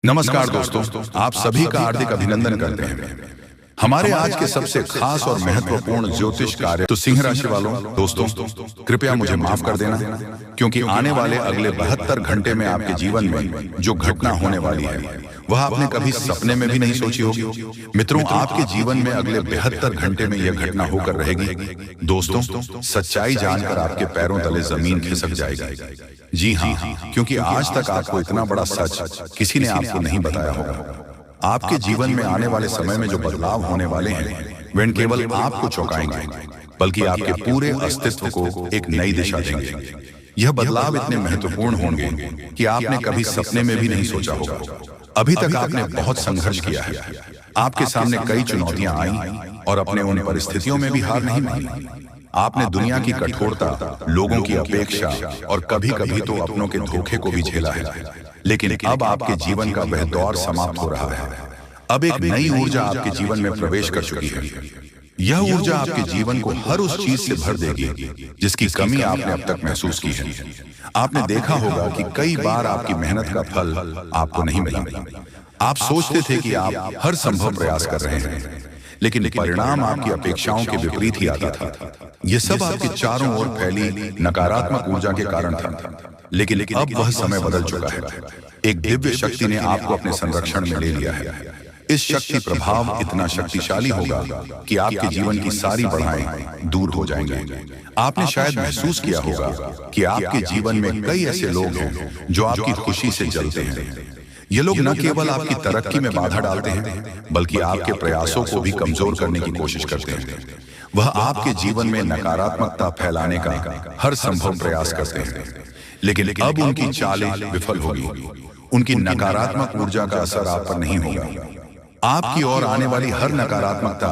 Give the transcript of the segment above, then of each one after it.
नमस्कार दोस्तों, आप सभी का हार्दिक अभिनंदन करते हैं। हमारे आज के सबसे खास और महत्वपूर्ण ज्योतिष कार्य तो सिंह राशि वालों दोस्तों, कृपया मुझे माफ कर देना, क्योंकि आने वाले अगले 72 घंटे में आपके जीवन में जो घटना होने वाली है वह आपने कभी सपने में भी नहीं सोची होगी। मित्रों, आपके जीवन में अगले 72 घंटे में यह घटना होकर रहेगी। दोस्तों, सच्चाई जानकर आपके पैरों तले जमीन खिसक जाएगी। जी हाँ, क्योंकि आज तक आपको इतना बड़ा सच किसी ने आपको नहीं बताया होगा। आपके जीवन में आने वाले समय में जो बदलाव होने वाले हैं वे केवल आपको चौंकाएंगे, बल्कि आपके पूरे अस्तित्व को एक नई दिशा देंगे। यह बदलाव इतने महत्वपूर्ण होंगे कि आपने कभी सपने में भी नहीं सोचा होगा। अभी तक आपने बहुत संघर्ष किया है, आपके सामने कई चुनौतियां आई और अपने उन परिस्थितियों में भी हार नहीं मानी। आपने दुनिया की कठोरता, लोगों की अपेक्षा और कभी कभी तो अपनों के धोखे को भी झेला है, लेकिन अब आपके जीवन का वह दौर समाप्त हो रहा है। अब एक नई ऊर्जा आपके जीवन में प्रवेश कर चुकी है। यह ऊर्जा आपके जीवन को हर उस चीज से भर देगी जिसकी कमी आपने अब तक महसूस की है। आपने देखा होगा कि कई बार आपकी मेहनत का फल आपको नहीं मिला। आप सोचते थे कि आप हर संभव प्रयास कर रहे हैं, लेकिन परिणाम आपकी अपेक्षाओं के विपरीत ही आता था। यह सब आपके चारों ओर फैली नकारात्मक ऊर्जा के कारण था। लेकिन अब वह समय बदल चुका है। एक दिव्य शक्ति ने आपको अपने संरक्षण में ले लिया है। इस शक्ति प्रभाव इतना शक्तिशाली होगा कि आपके जीवन की सारी बाधाएं दूर हो जाएंगे। आपने शायद महसूस किया होगा कि आपके जीवन में कई ऐसे लोग हैं जो आपकी खुशी से जलते हैं। ये लोग न केवल आपकी तरक्की में बाधा डालते हैं, बल्कि आपके प्रयासों को भी कमजोर करने की कोशिश करते हैं। वह आपके जीवन में नकारात्मकता फैलाने का हर संभव प्रयास करते हैं, लेकिन अब उनकी चालें विफल होगी। उनकी नकारात्मक ऊर्जा का असर आप पर नहीं होगा। आपकी ओर आने वाली हर नकारात्मकता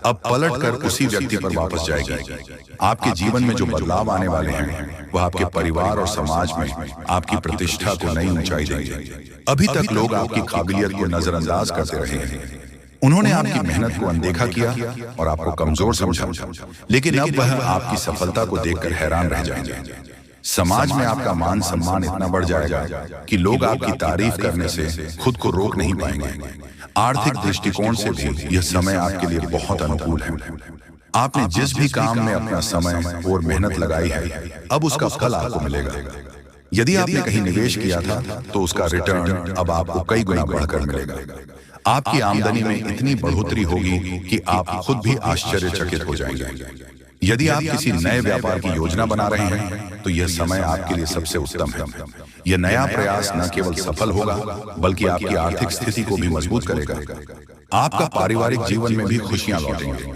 अब पलटकर उसी व्यक्ति पर वापस जाएगी। आपके जीवन में जो बदलाव आने वाले हैं वह आपके परिवार और समाज में आपकी प्रतिष्ठा को नई ऊंचाई देंगे। अभी तक लोग आपकी काबिलियत को नजरअंदाज करते रहे हैं। उन्होंने आपकी मेहनत को अनदेखा किया और आपको कमजोर समझा, लेकिन अब वह आपकी सफलता को देखकर हैरान रह जाएंगे। समाज में आपका मान सम्मान इतना बढ़ जाएगा कि लोग आपकी तारीफ करने से खुद को रोक नहीं पाएंगे। आर्थिक दृष्टिकोण से भी यह समय आपके लिए बहुत अनुकूल है। आपने जिस भी काम में अपना समय और मेहनत लगाई है, अब उसका फल आपको मिलेगा। यदि आपने कहीं निवेश किया था तो उसका रिटर्न अब आपको कई गुना बढ़कर मिलेगा। आपकी आमदनी में इतनी बढ़ोतरी होगी कि आप खुद भी आश्चर्यचकित हो जाएंगे। यदि आप किसी नए व्यापार की योजना बना रहे हैं तो यह समय आपके लिए सबसे उत्तम है। यह नया प्रयास न केवल सफल होगा, बल्कि आपकी आर्थिक स्थिति को भी मजबूत करेगा। आपका पारिवारिक जीवन में भी खुशियां लौटेंगी।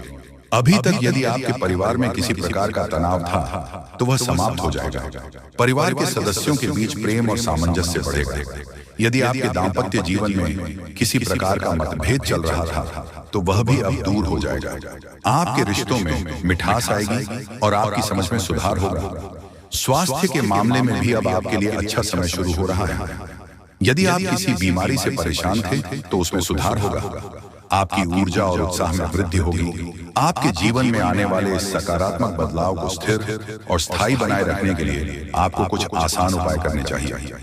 अभी तक यदि आपके परिवार में किसी प्रकार का तनाव था तो वह समाप्त हो जाएगा। परिवार के सदस्यों के बीच प्रेम और सामंजस्य बढ़ेगा। यदि आपके दाम्पत्य जीवन में किसी प्रकार का मतभेद चल रहा था तो वह भी अब दूर हो जाएगा। आपके रिश्तों में मिठास आएगी और आपकी समझ में सुधार होगा। स्वास्थ्य के मामले में भी अब आपके लिए अच्छा समय शुरू हो रहा है। यदि आप किसी बीमारी से परेशान थे तो उसमें सुधार होगा। आपकी ऊर्जा और उत्साह में वृद्धि होगी। आपके जीवन में आने वाले इस सकारात्मक बदलाव को स्थिर और स्थायी बनाए रखने के लिए आपको कुछ आसान उपाय करने चाहिए,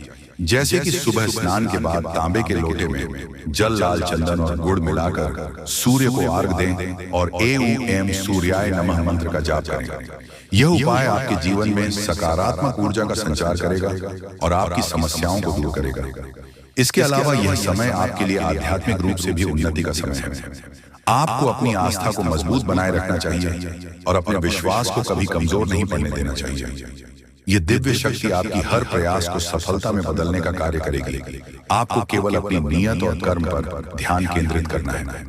जैसे कि सुबह स्नान के बाद तांबे के लोटे में जल, लाल चंदन और गुड़ मिलाकर सूर्य को अर्घ दें और एम सूर्याय नमः मंत्र का जाप करें। यह उपाय आपके जीवन में सकारात्मक ऊर्जा का संचार करेगा और आपकी समस्याओं को दूर करेगा। इसके अलावा यह समय आपके लिए आध्यात्मिक रूप से भी उन्नति का समय है। आपको अपनी आस्था को मजबूत बनाए रखना चाहिए और अपने विश्वास को कभी कमजोर नहीं पड़ने देना चाहिए। यह दिव्य शक्ति आपकी हर प्रयास को सफलता में बदलने का कार्य करेगी। आपको केवल अपनी नियत और कर्म पर ध्यान केंद्रित करना है।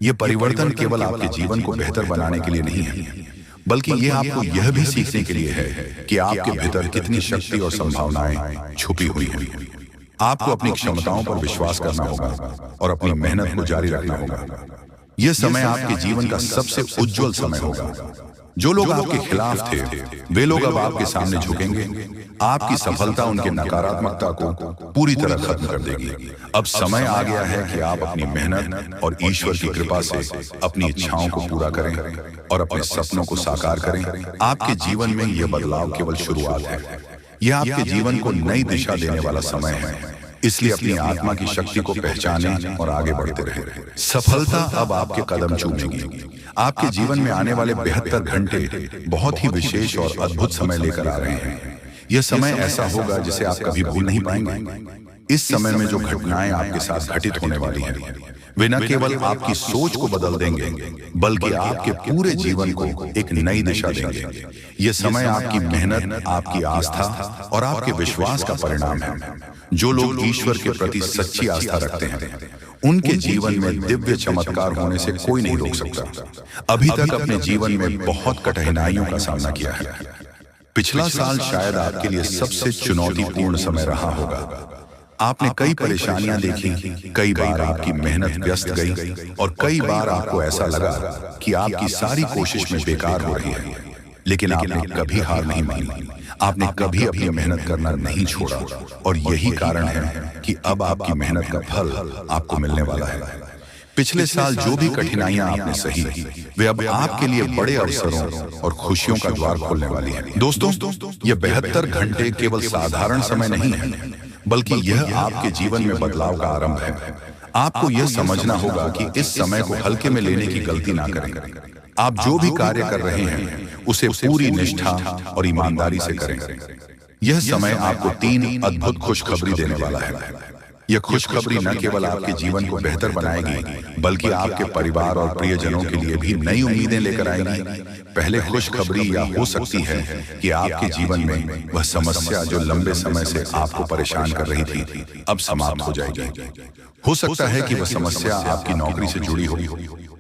यह परिवर्तन केवल आपके जीवन को बेहतर बनाने के लिए नहीं है, बल्कि यह आपको यह भी सीखने के लिए है कि आपके भीतर कितनी शक्ति और संभावनाएं छुपी हुई हैं। आपको अपनी क्षमताओं पर विश्वास करना होगा और अपनी मेहनत को जारी रखना होगा। यह समय आपके जीवन का सबसे उज्जवल समय होगा। जो लोग आपके खिलाफ थे वे लोग अब आपके सामने झुकेंगे। आपकी सफलता उनके नकारात्मकता को पूरी तरह खत्म कर देगी। अब समय आ गया है कि आप अपनी मेहनत और ईश्वर की कृपा से अपनी इच्छाओं को पूरा करें और अपने सपनों को साकार करें। आपके जीवन में यह बदलाव केवल शुरुआत है। यह आपके जीवन को नई दिशा देने वाला समय है। इसलिए अपनी आत्मा की शक्ति को पहचानें और आगे बढ़ते रहे। सफलता अब आपके कदम चूमेगी। आपके जीवन में आने वाले 72 घंटे बहुत ही विशेष और अद्भुत समय लेकर आ रहे हैं। यह समय ऐसा होगा जिसे आप कभी भूल नहीं पाएंगे। इस समय में जो घटनाएं आपके साथ घटित होने वाली हैं, वे न केवल आपकी सोच को बदल देंगे, बल्कि आपके पूरे जीवन को एक नई दिशा देंगे। यह समय आपकी मेहनत, आपकी आस्था और आपके विश्वास का परिणाम है। जो लोग ईश्वर के प्रति सच्ची आस्था रखते हैं, उनके जीवन में दिव्य चमत्कार होने से कोई नहीं रोक सकता। अभी तक अपने जीवन में बहुत कठिनाइयों का सामना किया है। पिछला साल शायद आपके लिए सबसे चुनौतीपूर्ण समय रहा होगा। आपने कई परेशानियां देखी, कई बार आपकी मेहनत व्यस्त गई और कई बार आपको ऐसा लगा कि आपकी सारी कोशिश में बेकार हो रही है। लेकिन आपने कभी हार नहीं मानी, आपने कभी अपनी मेहनत करना नहीं छोड़ा, और यही कारण है कि अब आपकी मेहनत का फल आपको मिलने वाला है। पिछले साल जो भी कठिनाइयां आपने सही, वे अब आपके लिए बड़े अवसरों और खुशियों का द्वार खोलने वाली है। दोस्तों, ये 72 घंटे केवल साधारण समय नहीं है, बल्कि यह आपके जीवन में बदलाव का आरंभ है। आपको यह समझना होगा कि इस समय को हल्के में लेने की गलती ना करें। आप जो भी कार्य कर रहे हैं, उसे पूरी निष्ठा और ईमानदारी से करें। यह समय आपको 3 अद्भुत खुशखबरी देने वाला है। यह खुशखबरी न केवल आपके जीवन को बेहतर बनाएगी, बल्कि आपके परिवार और प्रियजनों के लिए भी नई उम्मीदें लेकर आएगी। पहले खुशखबरी यह हो सकती है कि आपके जीवन में वह समस्या जो लंबे समय से आपको परेशान कर रही थी, अब समाप्त हो जाएगी। हो सकता है कि वह समस्या आपकी नौकरी से जुड़ी हो,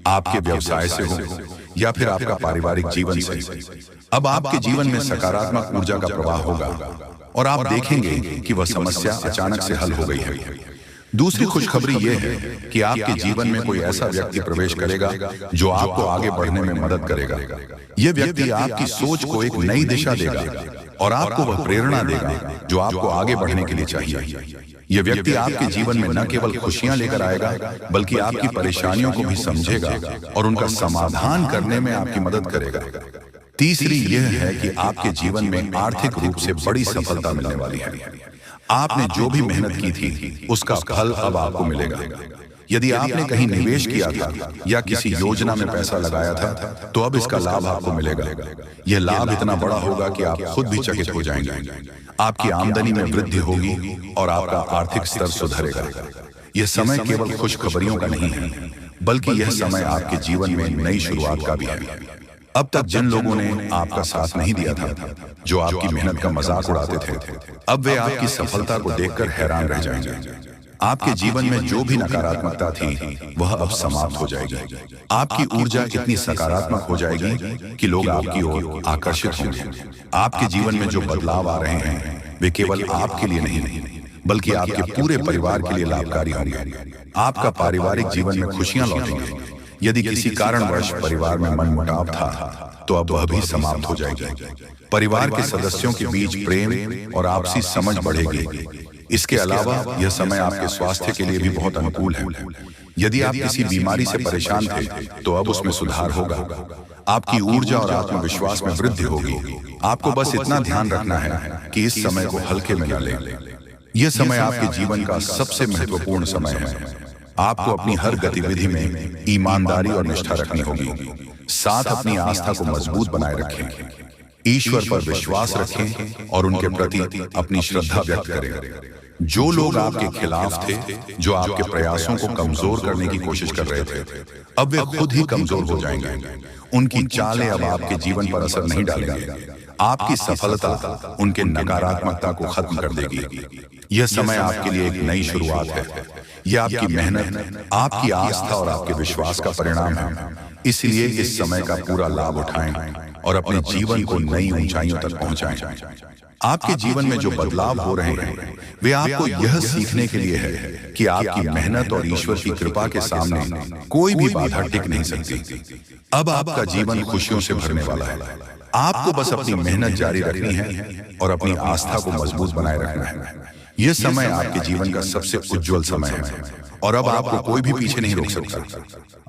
आपके व्यवसाय से हो, या फिर आपका पारिवारिक जीवन से। अब आपके जीवन में सकारात्मक ऊर्जा का प्रवाह होगा और आप देखेंगे कि वह समस्या अचानक से हल हो गई है। दूसरी खुशखबरी यह है कि आपके जीवन में कोई ऐसा व्यक्ति प्रवेश करेगा जो आपको आगे बढ़ने में मदद करेगा। यह व्यक्ति आपकी सोच को एक नई दिशा देगा और आपको वह प्रेरणा देगा जो आपको आगे बढ़ने के लिए चाहिए। यह व्यक्ति आपके जीवन में न केवल खुशियां लेकर आएगा, बल्कि आपकी परेशानियों को भी समझेगा और उनका समाधान करने में आपकी मदद करेगा। तीसरी यह है कि आपके जीवन में आर्थिक रूप से बड़ी सफलता मिलने वाली है। आपने जो भी मेहनत की थी, उसका फल अब आपको मिलेगा। यदि आपने कहीं निवेश किया था या किसी योजना में पैसा लगाया था, तो अब इसका लाभ आपको मिलेगा। यह लाभ इतना बड़ा होगा कि आप खुद भी चकित हो जाएंगे। आपकी आमदनी में वृद्धि होगी और आपका आर्थिक स्तर सुधरेगा। यह समय केवल खुशखबरियों का नहीं है, बल्कि यह समय आपके जीवन में नई शुरुआत का भी है। अब तक जिन लोगों ने आपका साथ नहीं दिया था, जो आपकी मेहनत का मजाक उड़ाते थे, अब वे आपकी सफलता को देखकर हैरान रह जाएंगे। आपके जीवन में जो भी नकारात्मकता थी, वह अब समाप्त हो जाएगी। आपकी ऊर्जा इतनी सकारात्मक हो जाएगी कि लोग आपकी ओर आकर्षित होंगे। आपके जीवन में जो बदलाव आ रहे हैं, वे केवल आपके लिए नहीं, बल्कि आपके पूरे परिवार के लिए लाभकारी होंगे। आपका पारिवारिक जीवन में खुशियां लौटेंगी। यदि किसी कारणवश परिवार में मनमुटाव था, तो अब वह भी समाप्त हो जाएगी। परिवार के सदस्यों के बीच प्रेम और आपसी समझ बढ़ेगी। इसके अलावा यह समय आपके स्वास्थ्य के लिए भी बहुत अनुकूल है। यदि आप किसी बीमारी से परेशान थे, तो अब उसमें सुधार होगा। आपकी ऊर्जा और आत्मविश्वास में वृद्धि होगी। आपको बस इतना ध्यान रखना है कि इस समय को हल्के में न लें। यह समय आपके जीवन का सबसे महत्वपूर्ण समय है। आपको अपनी हर गतिविधि में ईमानदारी और निष्ठा रखनी होगी। साथ अपनी आस्था को मजबूत बनाए रखें, ईश्वर पर विश्वास रखें और उनके प्रति अपनी श्रद्धा व्यक्त करें। जो लोग आपके खिलाफ थे, जो आपके प्रयासों को कमजोर करने की कोशिश कर रहे थे, अब वे खुद ही कमजोर हो जाएंगे। उनकी चालें अब आपके जीवन पर असर नहीं डालेंगे। आपकी सफलता उनके नकारात्मकता को खत्म कर देगी। यह समय आपके लिए एक नई शुरुआत है। यह आपकी मेहनत, आपकी आस्था और आपके विश्वास का परिणाम है। इसलिए इस समय का पूरा लाभ उठाएं और अपने जीवन को नई ऊंचाइयों तक पहुंचाएं। आपके जीवन में जो बदलाव हो रहे हैं, वे आपको यह सीखने के लिए है कि आपकी मेहनत और ईश्वर की कृपा के सामने कोई भी बाधा टिक नहीं सकती। अब आपका जीवन खुशियों से भरने वाला है। आपको बस अपनी मेहनत जारी रखनी है और अपनी आस्था को मजबूत बनाए रखना है। यह समय आपके जीवन का सबसे उज्जवल समय है और अब आपको कोई भी पीछे नहीं रोक सकता।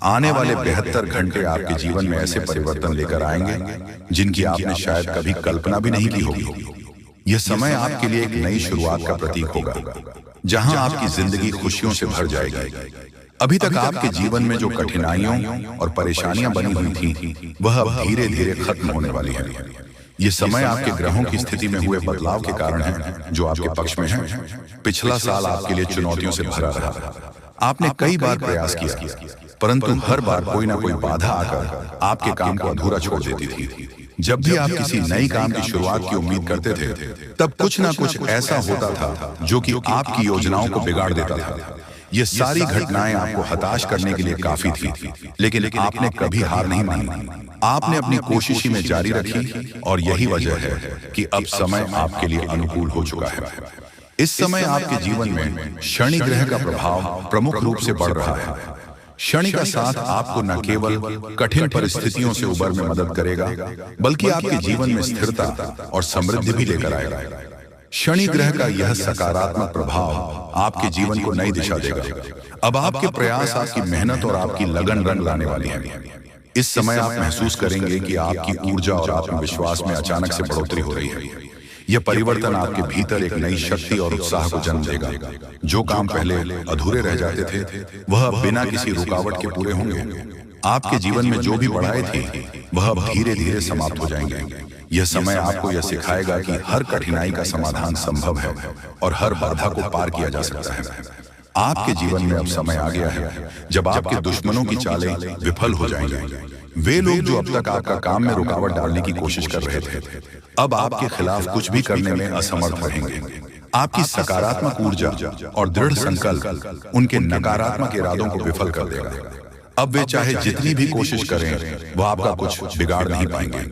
आने वाले 72 घंटे आपके जीवन में ऐसे परिवर्तन लेकर आएंगे जिनकी आपने शायद कभी कल्पना भी नहीं की होगी। यह समय आपके लिए एक नई शुरुआत का प्रतीक होगा, जहां आपकी जिंदगी खुशियों से भर जाएगी। अभी तक आपके जीवन में जो कठिनाइयों और परेशानियां बनी हुई थी, वह अब धीरे धीरे खत्म होने वाली है। ये समय आपके ग्रहों की स्थिति में हुए बदलाव के कारण है, जो आपके पक्ष में है। पिछला साल आपके लिए चुनौतियों से भरा रहा। आपने कई बार प्रयास किया, परंतु हर बार कोई ना कोई बाधा आकर आपके काम को अधूरा छोड़ देती थी। जब भी आप किसी नई काम की शुरुआत की उम्मीद करते थे, तब कुछ ना कुछ ऐसा होता था जो कि आपकी योजनाओं को बिगाड़ देता था। ये सारी घटनाएं आपको हताश करने के लिए काफी थी, लेकिन आपने कभी हार नहीं मानी। आपने अपनी कोशिश में जारी रखी, और यही वजह है कि अब समय आपके लिए अनुकूल हो चुका है। इस समय आपके जीवन में शनि ग्रह का प्रभाव प्रमुख रूप से बढ़ रहा है। शनि का साथ आपको न केवल कठिन परिस्थितियों से उबर में मदद करेगा, बल्कि आपके जीवन में स्थिरता और समृद्धि भी लेकर आएगा। शनि ग्रह का यह सकारात्मक प्रभाव आपके जीवन को नई दिशा देगा। अब आपके प्रयास, आपकी मेहनत और आपकी लगन रंग लाने वाली है। इस समय आप महसूस करेंगे कि आपकी ऊर्जा और आत्मविश्वास में अचानक से बढ़ोतरी हो रही है। यह परिवर्तन आपके भीतर एक नई शक्ति और उत्साह को जन्म देगा। जो काम पहले अधूरे रह जाते थे, वह बिना किसी रुकावट के पूरे होंगे। आपके जीवन में जो भी बढ़ाए थे, वह अब धीरे धीरे समाप्त हो जाएंगे। यह समय आपको यह सिखाएगा कि हर कठिनाई का समाधान संभव है और हर बाधा को पार किया जा सकता है। आपके जीवन में अब समय आ गया है जब आपके दुश्मनों की चालें विफल हो जाएंगी। वे लोग जो अब तक आपका काम में रुकावट डालने की कोशिश कर रहे थे, अब आपके खिलाफ कुछ भी करने में असमर्थ रहेंगे। आपकी सकारात्मक ऊर्जा और दृढ़ संकल्प उनके नकारात्मक इरादों को विफल कर देगा। अब वे चाहे जितनी भी कोशिश करें, वह आपका कुछ बिगाड़ नहीं पाएंगे।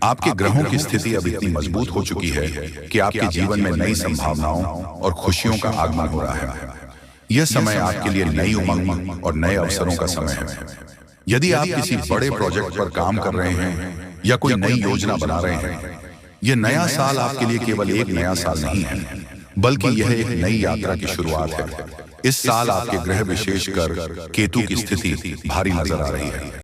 आपके ग्रहों की स्थिति अब इतनी मजबूत हो चुकी है कि आपके जीवन में नई संभावनाओं और खुशियों का आगमन हो रहा है। यह समय आपके लिए नई उमंग और नए अवसरों का समय है। यदि आप किसी बड़े प्रोजेक्ट पर काम कर रहे हैं या कोई नई योजना बना रहे हैं, यह नया साल आपके लिए केवल एक नया साल नहीं है, बल्कि यह एक नई यात्रा की शुरुआत है। इस साल आपके ग्रह, विशेषकर केतु की स्थिति भारी नजर आ रही है।